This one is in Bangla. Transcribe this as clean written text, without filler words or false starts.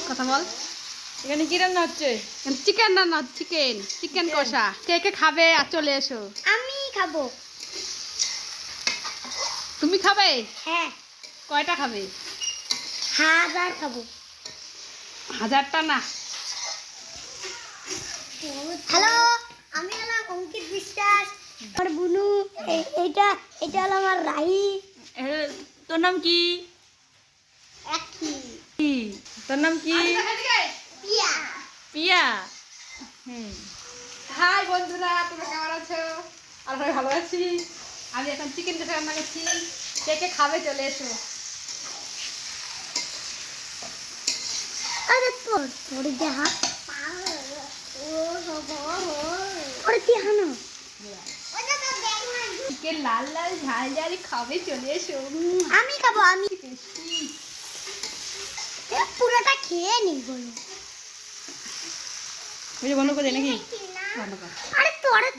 কথা বল। এখানে কি রান্না হচ্ছে? চিকেন রান্না, চিকেন কষা। কে কে খাবে আর চলে এসো। আমি খাবো। তুমি খাবে? হ্যাঁ। কয়টা খাবে? 1000 খাবো। 1000টা না। হ্যালো, আমি হলাম অঙ্কিত বিশ্বাস। আর বুনু, এইটা হলো আমার রাহি। তোর নাম কি? একই। তোর নাম কি? পিয়া। পিয়া। হাই বন্ধুরা, তোমরা কেমন আছো? আমরা ভালো আছি। আমি এখন চিকেন কষা রান্না করছি। কে কে খাবে চলে এসো। আরে তোর দেহা। ওরে দেহা না। চিকেন লাল লাল ঝাল ঝাল খাবে চলে এসো। আমি খাবো, আমি পুরোটা খেয়ে নি বলো। বন্ধ করে দে নাকি? ধন্যবাদ। আরে তোরে